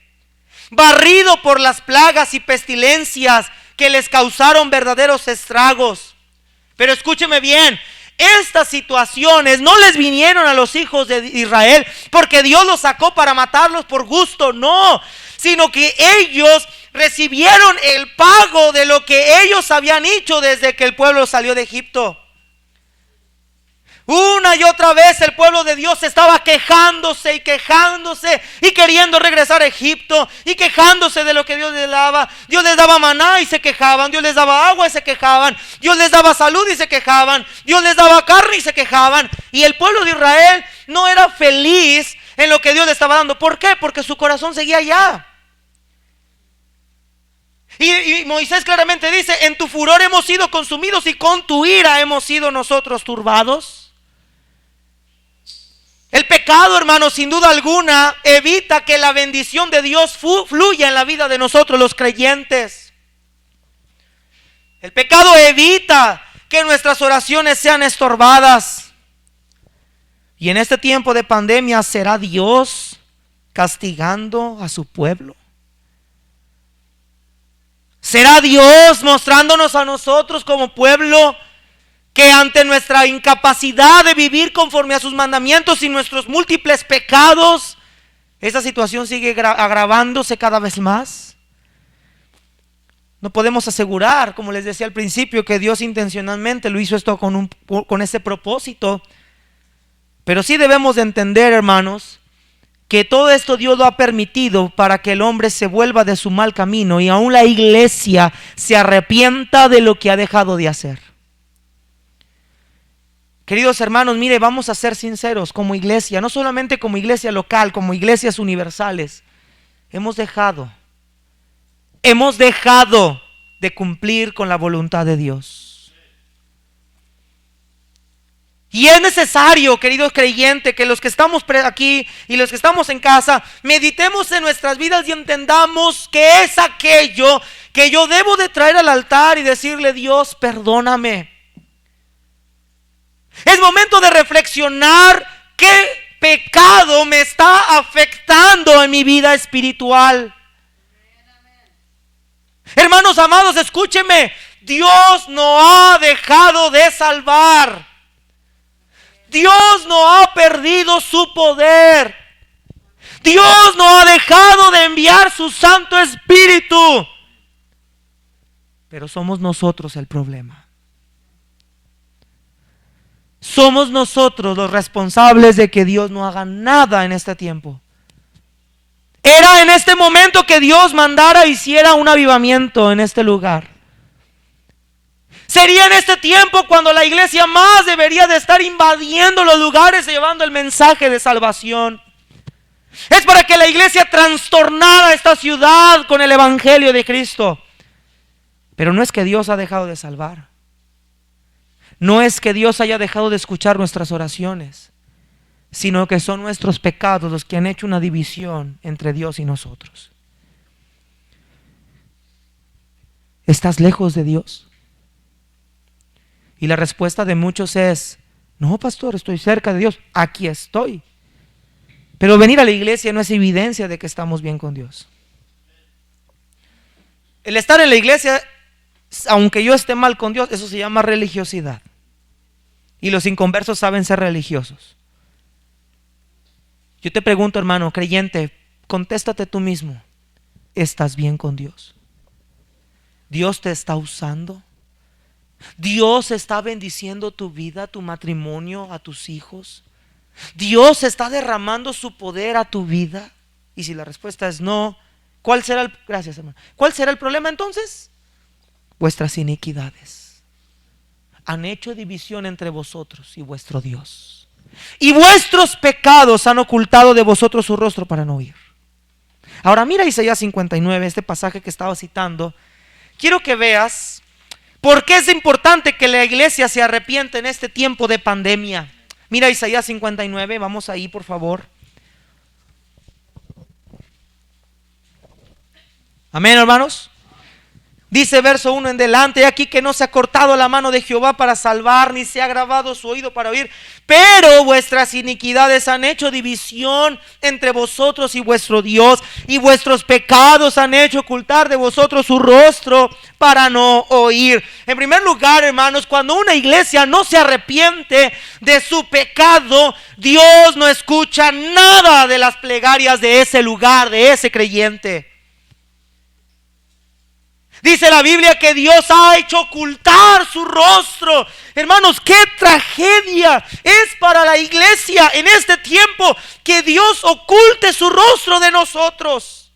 barrido por las plagas y pestilencias que les causaron verdaderos estragos. Pero escúcheme bien, estas situaciones no les vinieron a los hijos de Israel porque Dios los sacó para matarlos por gusto, no, sino que ellos recibieron el pago de lo que ellos habían hecho desde que el pueblo salió de Egipto. Una y otra vez el pueblo de Dios estaba quejándose y queriendo regresar a Egipto y quejándose de lo que Dios les daba. Dios les daba maná y se quejaban, Dios les daba agua y se quejaban, Dios les daba salud y se quejaban, Dios les daba carne y se quejaban. Y el pueblo de Israel no era feliz en lo que Dios le estaba dando. ¿Por qué? Porque su corazón seguía allá. Y Moisés claramente dice: en tu furor hemos sido consumidos y con tu ira hemos sido nosotros turbados. El pecado, hermanos, sin duda alguna evita que la bendición de Dios fluya en la vida de nosotros los creyentes. El pecado evita que nuestras oraciones sean estorbadas. Y en este tiempo de pandemia, ¿será Dios castigando a su pueblo? ¿Será Dios mostrándonos a nosotros como pueblo que ante nuestra incapacidad de vivir conforme a sus mandamientos y nuestros múltiples pecados, esa situación sigue agravándose cada vez más. No podemos asegurar, como les decía al principio, que Dios intencionalmente lo hizo esto con ese propósito. Pero sí debemos de entender, hermanos, que todo esto Dios lo ha permitido para que el hombre se vuelva de su mal camino y aún la iglesia se arrepienta de lo que ha dejado de hacer. Queridos hermanos, mire, vamos a ser sinceros, como iglesia, no solamente como iglesia local, como iglesias universales, hemos dejado de cumplir con la voluntad de Dios. Y es necesario, queridos creyentes, que los que estamos aquí y los que estamos en casa, meditemos en nuestras vidas y entendamos que es aquello que yo debo de traer al altar y decirle: Dios, perdóname. Es momento de reflexionar qué pecado me está afectando en mi vida espiritual. Hermanos amados, escúcheme, Dios no ha dejado de salvar. Dios no ha perdido su poder. Dios no ha dejado de enviar su Santo Espíritu. Pero somos nosotros el problema. Somos nosotros los responsables de que Dios no haga nada en este tiempo. Era en este momento que Dios mandara, hiciera un avivamiento en este lugar. Sería en este tiempo cuando la iglesia más debería de estar invadiendo los lugares y llevando el mensaje de salvación. Es para que la iglesia trastornara esta ciudad con el evangelio de Cristo. Pero no es que Dios ha dejado de salvar. No es que Dios haya dejado de escuchar nuestras oraciones, sino que son nuestros pecados los que han hecho una división entre Dios y nosotros. ¿Estás lejos de Dios? Y la respuesta de muchos es: no, pastor, estoy cerca de Dios, aquí estoy. Pero venir a la iglesia no es evidencia de que estamos bien con Dios. El estar en la iglesia, aunque yo esté mal con Dios, eso se llama religiosidad. Y los inconversos saben ser religiosos. Yo te pregunto, hermano creyente, contéstate tú mismo: ¿estás bien con Dios? ¿Dios te está usando? ¿Dios está bendiciendo tu vida, tu matrimonio, a tus hijos? ¿Dios está derramando su poder a tu vida? Y si la respuesta es no, ¿cuál será el, gracias, hermano, ¿cuál será el problema entonces? Vuestras iniquidades han hecho división entre vosotros y vuestro Dios, y vuestros pecados han ocultado de vosotros su rostro para no oír. Ahora mira Isaías 59, este pasaje que estaba citando. Quiero que veas ¿por qué es importante que la iglesia se arrepiente en este tiempo de pandemia? Mira Isaías 59, vamos ahí por favor. Amén, hermanos. Dice verso 1 en delante: aquí que no se ha cortado la mano de Jehová para salvar, ni se ha agravado su oído para oír, pero vuestras iniquidades han hecho división entre vosotros y vuestro Dios, y vuestros pecados han hecho ocultar de vosotros su rostro para no oír. En primer lugar, hermanos, cuando una iglesia no se arrepiente de su pecado, Dios no escucha nada de las plegarias de ese lugar, de ese creyente. Dice la Biblia que Dios ha hecho ocultar su rostro. Hermanos, qué tragedia es para la iglesia en este tiempo que Dios oculte su rostro de nosotros.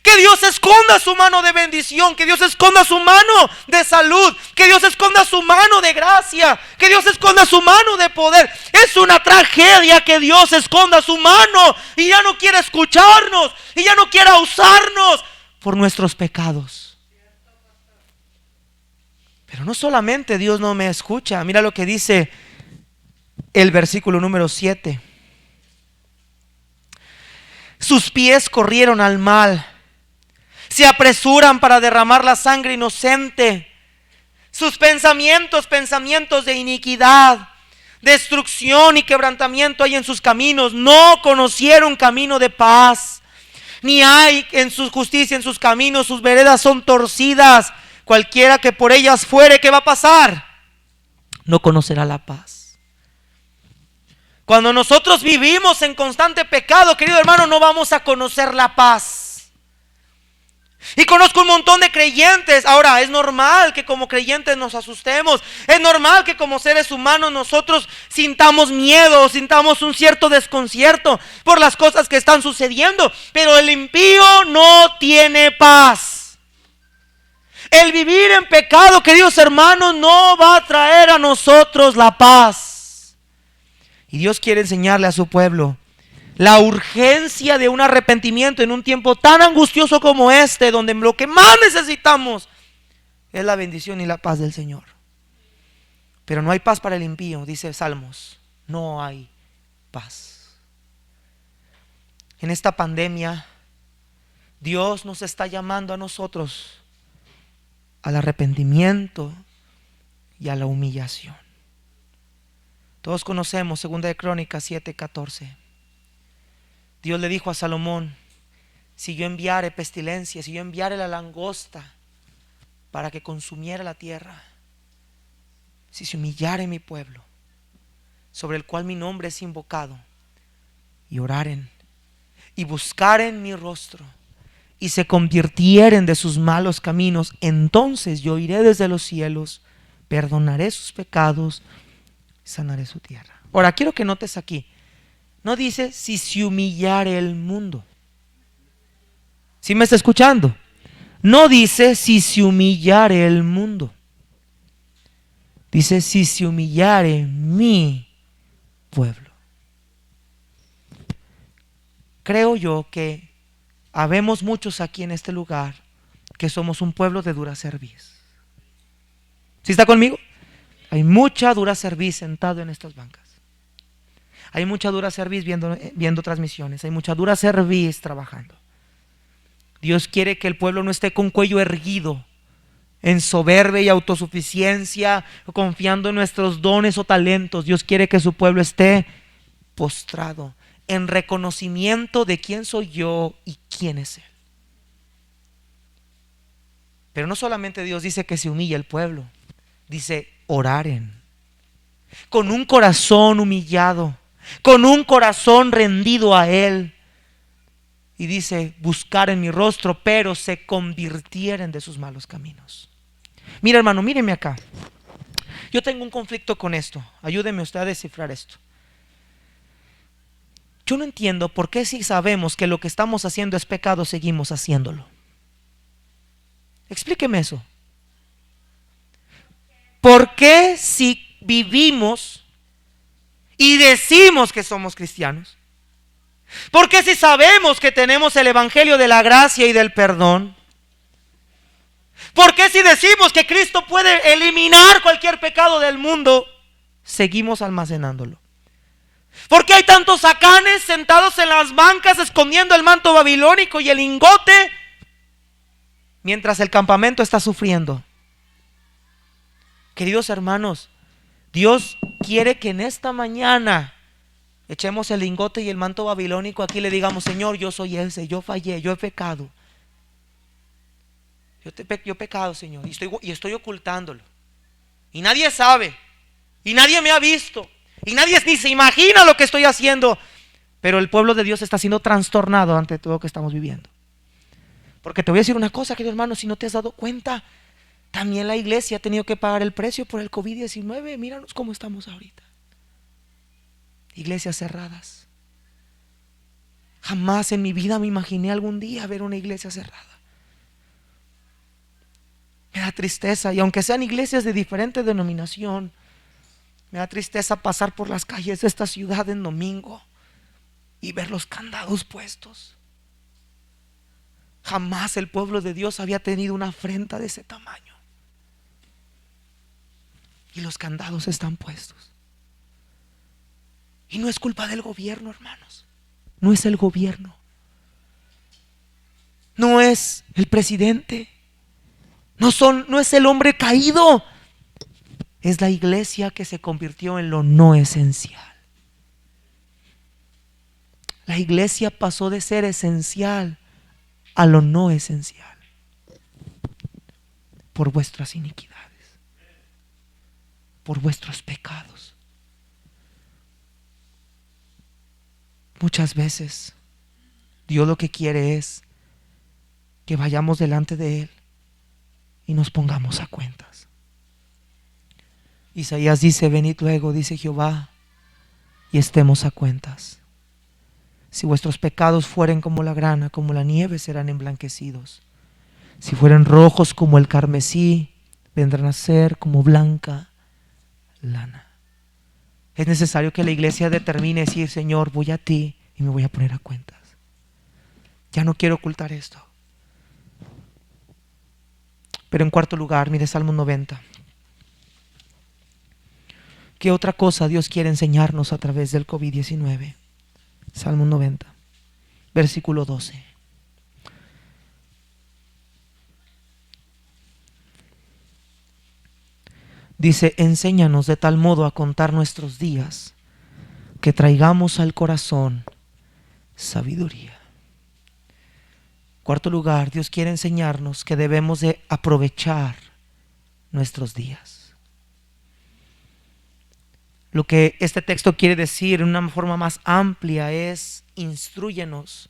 Que Dios esconda su mano de bendición, que Dios esconda su mano de salud, que Dios esconda su mano de gracia, que Dios esconda su mano de poder. Es una tragedia que Dios esconda su mano y ya no quiera escucharnos y ya no quiera usarnos por nuestros pecados. Pero no solamente Dios no me escucha. Mira lo que dice el versículo número 7. Sus pies corrieron al mal, se apresuran para derramar la sangre inocente. Sus pensamientos de iniquidad, destrucción y quebrantamiento hay en sus caminos. No conocieron camino de paz, ni hay en su justicia en sus caminos. Sus veredas son torcidas, cualquiera que por ellas fuere, ¿qué va a pasar? no conocerá la paz. Cuando nosotros vivimos en constante pecado, querido hermano, no vamos a conocer la paz. Y conozco un montón de creyentes. Ahora, es normal que como creyentes nos asustemos. Es normal que como seres humanos nosotros sintamos miedo, sintamos un cierto desconcierto por las cosas que están sucediendo. Pero el impío no tiene paz. El vivir en pecado, queridos hermanos, no va a traer a nosotros la paz. Y Dios quiere enseñarle a su pueblo la urgencia de un arrepentimiento en un tiempo tan angustioso como este, donde lo que más necesitamos es la bendición y la paz del Señor. Pero no hay paz para el impío, dice Salmos. No hay paz. En esta pandemia, Dios nos está llamando a nosotros al arrepentimiento y a la humillación. Todos conocemos 2 de Crónicas 7:14. Dios le dijo a Salomón: si yo enviare pestilencia, si yo enviare la langosta para que consumiera la tierra, si se humillare mi pueblo, sobre el cual mi nombre es invocado, y oraren y buscaren mi rostro y se convirtieren de sus malos caminos, entonces yo iré desde los cielos, perdonaré sus pecados, sanaré su tierra. Ahora quiero que notes aquí, no dice si se humillare el mundo. ¿Sí me está escuchando? No dice si se humillare el mundo. Dice si se humillare mi pueblo. Creo yo que habemos muchos aquí en este lugar que somos un pueblo de dura cerviz. ¿Sí está conmigo? Hay mucha dura cerviz sentado en estas bancas. Hay mucha dura cerviz viendo transmisiones. Hay mucha dura cerviz trabajando. Dios quiere que el pueblo no esté con cuello erguido, en soberbia y autosuficiencia, confiando en nuestros dones o talentos. Dios quiere que su pueblo esté postrado, en reconocimiento de quién soy yo y quién es Él. Pero no solamente Dios dice que se humilla el pueblo, dice oraren, con un corazón humillado, con un corazón rendido a Él. Y dice buscar en mi rostro, pero se convirtieren de sus malos caminos. Mira, hermano, míreme acá. Yo tengo un conflicto con esto. Ayúdeme usted a descifrar esto. Yo no entiendo por qué si sabemos que lo que estamos haciendo es pecado, seguimos haciéndolo. Explíqueme eso. ¿Por qué si vivimos y decimos que somos cristianos? ¿Por qué si sabemos que tenemos el evangelio de la gracia y del perdón? ¿Por qué si decimos que Cristo puede eliminar cualquier pecado del mundo, seguimos almacenándolo? ¿Por qué hay tantos sacanes sentados en las bancas escondiendo el manto babilónico y el lingote mientras el campamento está sufriendo? Queridos hermanos, Dios quiere que en esta mañana echemos el lingote y el manto babilónico aquí y le digamos: Señor, yo soy ese, yo fallé, yo he pecado. Yo he pecado, Señor, y estoy ocultándolo. Y nadie sabe, y nadie me ha visto, y nadie ni se imagina lo que estoy haciendo. Pero el pueblo de Dios está siendo trastornado ante todo lo que estamos viviendo. Porque te voy a decir una cosa, querido hermano, si no te has dado cuenta, también la iglesia ha tenido que pagar el precio por el COVID-19. Míranos cómo estamos ahorita. Iglesias cerradas. Jamás en mi vida me imaginé algún día ver una iglesia cerrada. Me da tristeza, y aunque sean iglesias de diferente denominación, me da tristeza pasar por las calles de esta ciudad en domingo y ver los candados puestos. Jamás el pueblo de Dios había tenido una afrenta de ese tamaño. Y los candados están puestos. Y no es culpa del gobierno, hermanos. No es el gobierno. No es el presidente. No es el hombre caído. Es la iglesia que se convirtió en lo no esencial. La iglesia pasó de ser esencial a lo no esencial por vuestras iniquidades, por vuestros pecados. Muchas veces Dios lo que quiere es que vayamos delante de Él y nos pongamos a cuentas. Isaías dice: venid luego, dice Jehová, y estemos a cuentas. Si vuestros pecados fueren como la grana, como la nieve, serán emblanquecidos. Si fueren rojos como el carmesí, vendrán a ser como blanca lana. Es necesario que la iglesia determine decir: Señor, voy a ti y me voy a poner a cuentas. Ya no quiero ocultar esto. Pero en cuarto lugar, mire Salmo 90. ¿Qué otra cosa Dios quiere enseñarnos a través del COVID-19? Salmo 90, versículo 12. Dice: enséñanos de tal modo a contar nuestros días, que traigamos al corazón sabiduría. Cuarto lugar, Dios quiere enseñarnos que debemos de aprovechar nuestros días. Lo que este texto quiere decir en una forma más amplia es: instrúyenos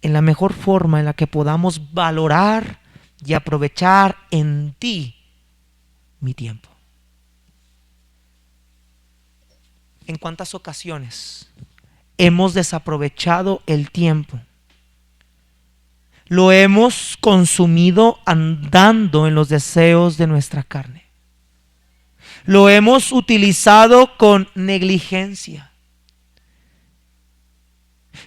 en la mejor forma en la que podamos valorar y aprovechar en ti mi tiempo. ¿En cuántas ocasiones hemos desaprovechado el tiempo? Lo hemos consumido andando en los deseos de nuestra carne. Lo hemos utilizado con negligencia.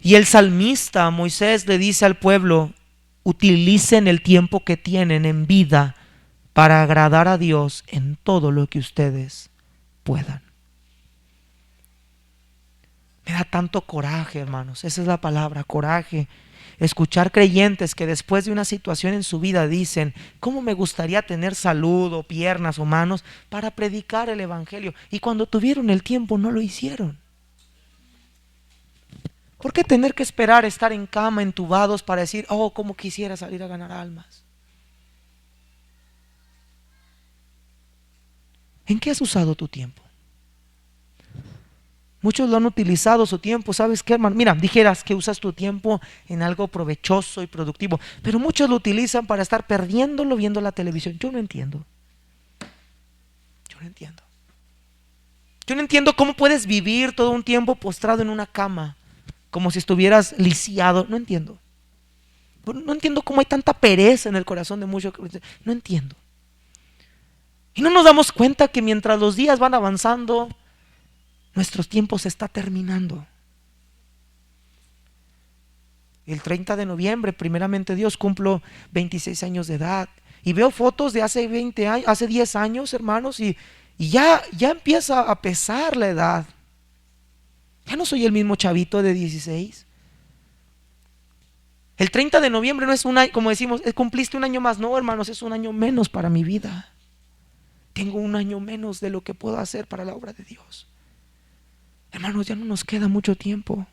Y el salmista Moisés le dice al pueblo: utilicen el tiempo que tienen en vida para agradar a Dios en todo lo que ustedes puedan. Me da tanto coraje, hermanos, esa es la palabra, coraje, escuchar creyentes que después de una situación en su vida dicen: ¿cómo me gustaría tener salud o piernas o manos para predicar el evangelio? Y cuando tuvieron el tiempo no lo hicieron. ¿Por qué tener que esperar estar en cama, entubados, para decir: oh, cómo quisiera salir a ganar almas? ¿En qué has usado tu tiempo? Muchos lo han utilizado su tiempo, ¿sabes qué, hermano? Mira, dijeras que usas tu tiempo en algo provechoso y productivo, pero muchos lo utilizan para estar perdiéndolo viendo la televisión. Yo no entiendo. Yo no entiendo cómo puedes vivir todo un tiempo postrado en una cama, como si estuvieras lisiado. No entiendo. No entiendo cómo hay tanta pereza en el corazón de muchos. No entiendo. Y no nos damos cuenta que mientras los días van avanzando, nuestro tiempo se está terminando. El 30 de noviembre, primeramente Dios, cumplo 26 años de edad. Y veo fotos de hace 20 años, hace 10 años, hermanos, y ya empieza a pesar la edad. Ya no soy el mismo chavito de 16. El 30 de noviembre no es un año, como decimos, cumpliste un año más. No, hermanos, es un año menos para mi vida. Tengo un año menos de lo que puedo hacer para la obra de Dios. Hermanos, ya no nos queda mucho tiempo.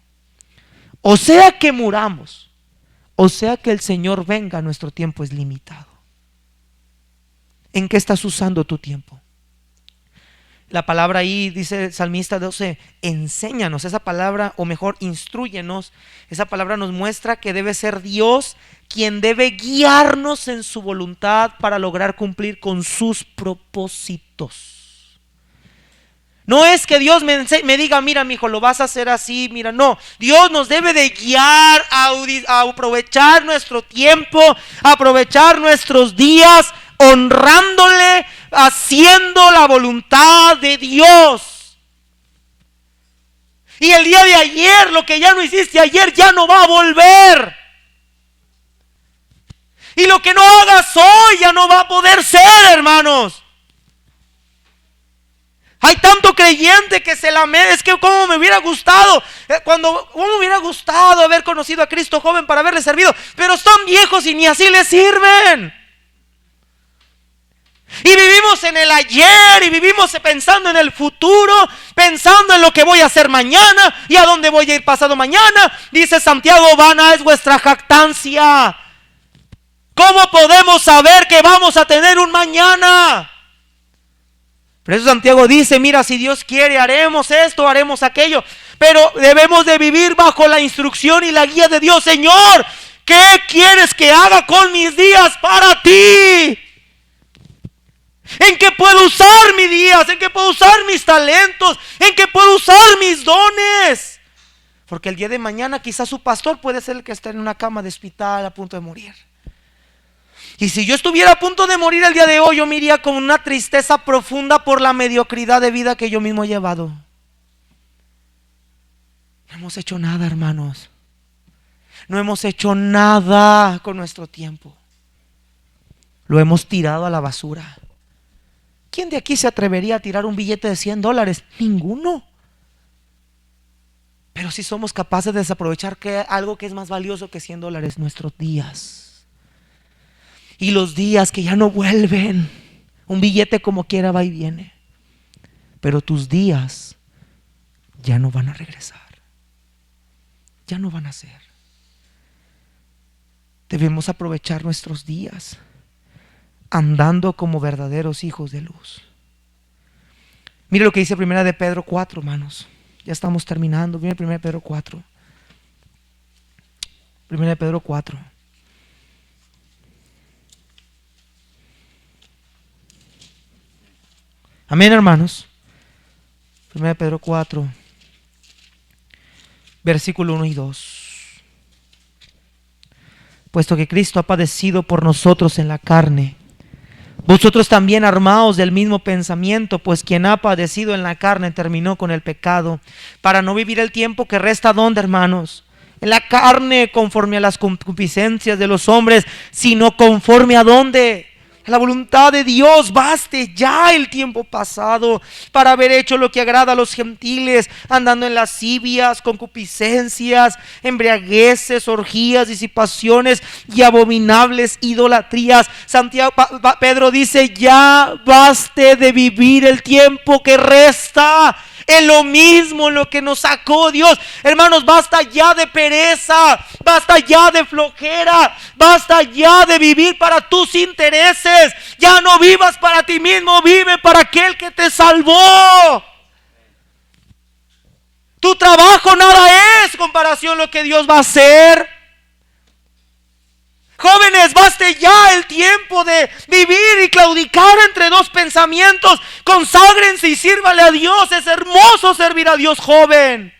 O sea que muramos, o sea que el Señor venga, nuestro tiempo es limitado. ¿En qué estás usando tu tiempo? La palabra ahí dice el salmista 12: enséñanos. Esa palabra, o mejor, instrúyenos. Esa palabra nos muestra que debe ser Dios quien debe guiarnos en su voluntad para lograr cumplir con sus propósitos. No es que Dios me diga: mira, mi hijo, lo vas a hacer así, mira, no. Dios nos debe de guiar a aprovechar nuestro tiempo, a aprovechar nuestros días, honrándole, haciendo la voluntad de Dios. Y el día de ayer, lo que ya no hiciste ayer, ya no va a volver. Y lo que no hagas hoy ya no va a poder ser, hermanos. Hay tanto creyente que se lamenta: es que cómo me hubiera gustado, cómo me hubiera gustado haber conocido a Cristo joven para haberle servido, pero están viejos y ni así les sirven. Y vivimos en el ayer y vivimos pensando en el futuro, pensando en lo que voy a hacer mañana y a dónde voy a ir pasado mañana. Dice Santiago: vana es vuestra jactancia. ¿Cómo podemos saber que vamos a tener un mañana? Por eso Santiago dice, mira, si Dios quiere, haremos esto, haremos aquello. Pero debemos de vivir bajo la instrucción y la guía de Dios. Señor, ¿qué quieres que haga con mis días para ti? ¿En qué puedo usar mis días? ¿En qué puedo usar mis talentos? ¿En qué puedo usar mis dones? Porque el día de mañana quizás su pastor puede ser el que está en una cama de hospital a punto de morir. Y si yo estuviera a punto de morir el día de hoy, yo me iría con una tristeza profunda por la mediocridad de vida que yo mismo he llevado. No hemos hecho nada, hermanos. No hemos hecho nada con nuestro tiempo. Lo hemos tirado a la basura. ¿Quién de aquí se atrevería a tirar un billete de $100? Ninguno. Pero si somos capaces de desaprovechar algo que es más valioso que $100, nuestros días. Y los días que ya no vuelven. Un billete como quiera va y viene. Pero tus días ya no van a regresar. Ya no van a ser. Debemos aprovechar nuestros días andando como verdaderos hijos de luz. Mire lo que dice 1 de Pedro 4, hermanos. Ya estamos terminando. Mire 1 de Pedro 4. 1 de Pedro 4. Amén, hermanos. 1 de Pedro 4, versículo 1 y 2. Puesto que Cristo ha padecido por nosotros en la carne, vosotros también armaos del mismo pensamiento, pues quien ha padecido en la carne terminó con el pecado, para no vivir el tiempo que resta, ¿dónde, hermanos? En la carne, conforme a las concupiscencias de los hombres, sino conforme a ¿dónde? A la voluntad de Dios. Baste ya el tiempo pasado para haber hecho lo que agrada a los gentiles, andando en lascivias, concupiscencias, embriagueces, orgías, disipaciones y abominables idolatrías. Pedro dice, ya baste de vivir el tiempo que resta en lo mismo, en lo que nos sacó Dios. Hermanos, basta ya de pereza, basta ya de flojera, basta ya de vivir para tus intereses. Ya no vivas para ti mismo, vive para aquel que te salvó. Tu trabajo nada es comparación a lo que Dios va a hacer. Jóvenes, baste ya el tiempo de vivir y claudicar entre dos pensamientos. Conságrense y sírvale a Dios. Es hermoso servir a Dios, joven.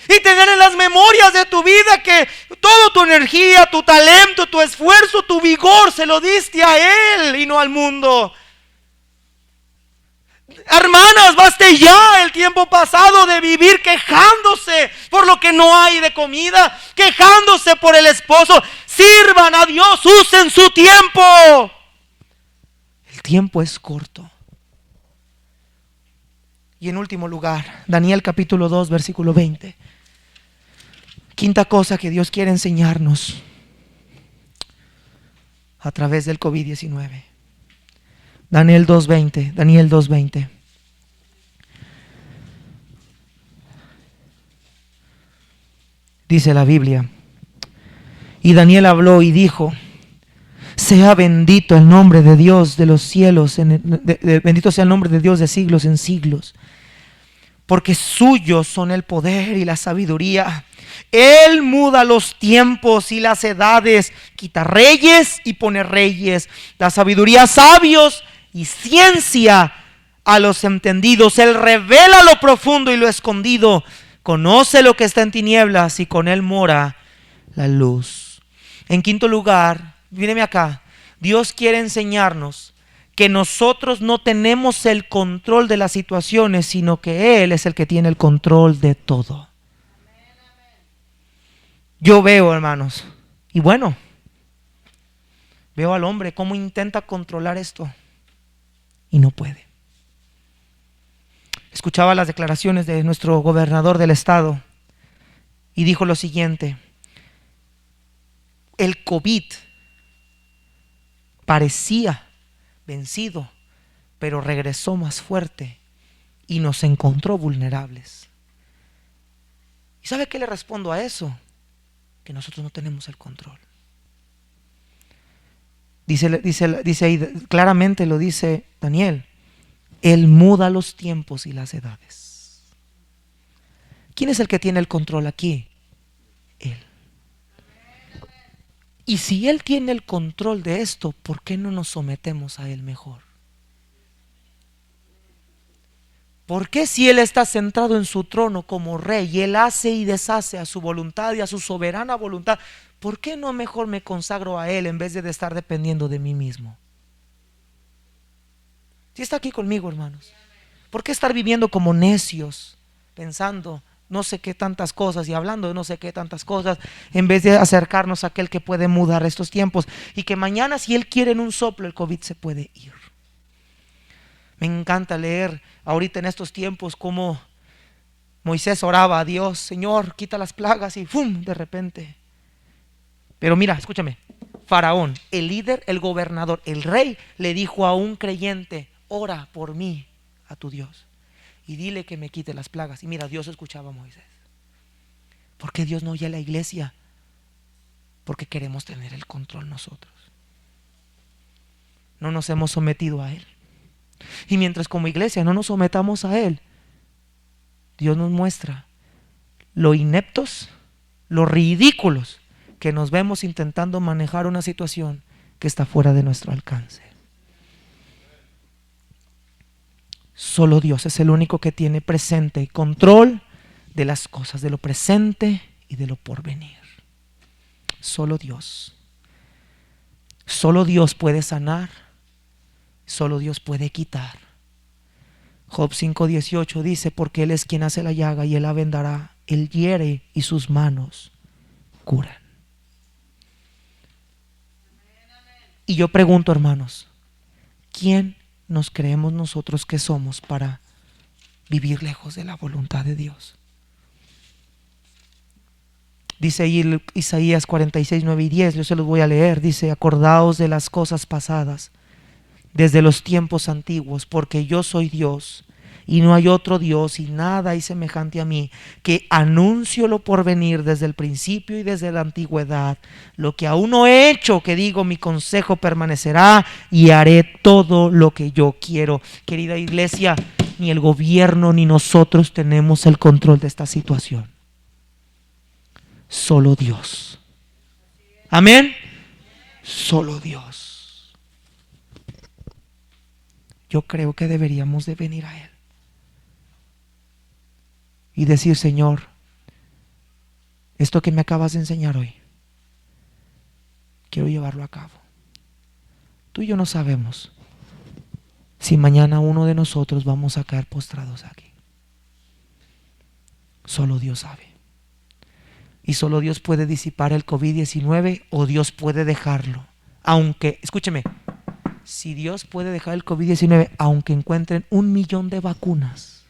Y tener en las memorias de tu vida que toda tu energía, tu talento, tu esfuerzo, tu vigor se lo diste a Él y no al mundo. Hermanas, baste ya el tiempo pasado de vivir quejándose por lo que no hay de comida, quejándose por el esposo. Sirvan a Dios, usen su tiempo. El tiempo es corto. Y en último lugar, Daniel capítulo 2, versículo 20. Quinta cosa que Dios quiere enseñarnos a través del COVID-19. Daniel 2:20, Daniel 2:20. Dice la Biblia: y Daniel habló y dijo: sea bendito el nombre de Dios de los cielos, bendito sea el nombre de Dios de siglos en siglos, porque suyos son el poder y la sabiduría. Él muda los tiempos y las edades, quita reyes y pone reyes, da sabiduría a sabios y ciencia a los entendidos. Él revela lo profundo y lo escondido, conoce lo que está en tinieblas y con él mora la luz. En quinto lugar, míreme acá, Dios quiere enseñarnos que nosotros no tenemos el control de las situaciones, sino que Él es el que tiene el control de todo. Yo veo, hermanos, y bueno, veo al hombre cómo intenta controlar esto y no puede. Escuchaba las declaraciones de nuestro gobernador del estado y dijo lo siguiente: el COVID parecía vencido, pero regresó más fuerte y nos encontró vulnerables. ¿Y sabe qué le respondo a eso? Que nosotros no tenemos el control. Dice ahí, claramente lo dice Daniel: Él muda los tiempos y las edades. ¿Quién es el que tiene el control aquí? Él. Y si Él tiene el control de esto, ¿por qué no nos sometemos a Él mejor? ¿Por qué si Él está centrado en su trono como rey y Él hace y deshace a su voluntad y a su soberana voluntad, ¿por qué no mejor me consagro a Él en vez de estar dependiendo de mí mismo? Si está aquí conmigo, hermanos, ¿por qué estar viviendo como necios, pensando no sé qué tantas cosas y hablando de no sé qué tantas cosas, en vez de acercarnos a aquel que puede mudar estos tiempos y que mañana, si Él quiere, en un soplo el COVID se puede ir? Me encanta leer ahorita en estos tiempos cómo Moisés oraba a Dios: Señor, quita las plagas, y ¡fum!, de repente. Pero mira, escúchame, Faraón, el líder, el gobernador, el rey, le dijo a un creyente: ora por mí a tu Dios y dile que me quite las plagas. Y mira, Dios escuchaba a Moisés. ¿Por qué Dios no oye a la iglesia? Porque queremos tener el control nosotros. No nos hemos sometido a Él. Y mientras como iglesia no nos sometamos a Él, Dios nos muestra lo ineptos, lo ridículos que nos vemos intentando manejar una situación que está fuera de nuestro alcance. Solo Dios es el único que tiene presente y control de las cosas, de lo presente y de lo porvenir. Solo Dios. Solo Dios puede sanar. Solo Dios puede quitar. Job 5:18 dice: porque Él es quien hace la llaga y Él la vendará. Él hiere y sus manos curan. Y yo pregunto, hermanos, ¿quién nos creemos nosotros que somos para vivir lejos de la voluntad de Dios? Dice ahí Isaías 46:9 y 10, yo se los voy a leer. Dice: acordaos de las cosas pasadas, desde los tiempos antiguos, porque yo soy Dios y no hay otro Dios, y nada hay semejante a mí, que anuncio lo por venir desde el principio y desde la antigüedad, lo que aún no he hecho, que digo, mi consejo permanecerá y haré todo lo que yo quiero. Querida iglesia, ni el gobierno ni nosotros tenemos el control de esta situación. Solo Dios. Amén. Solo Dios. Yo creo que deberíamos de venir a Él y decir: Señor, esto que me acabas de enseñar hoy, quiero llevarlo a cabo. Tú y yo no sabemos si mañana uno de nosotros vamos a caer postrados aquí. Solo Dios sabe. Y solo Dios puede disipar el COVID-19 o Dios puede dejarlo. Aunque, escúcheme, si Dios puede dejar el COVID-19, aunque encuentren 1 millón de vacunas,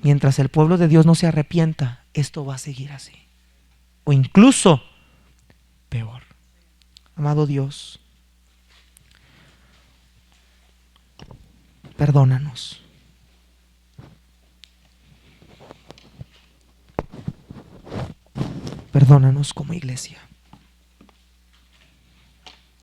mientras el pueblo de Dios no se arrepienta, esto va a seguir así. O incluso peor. Amado Dios, perdónanos. Perdónanos como iglesia.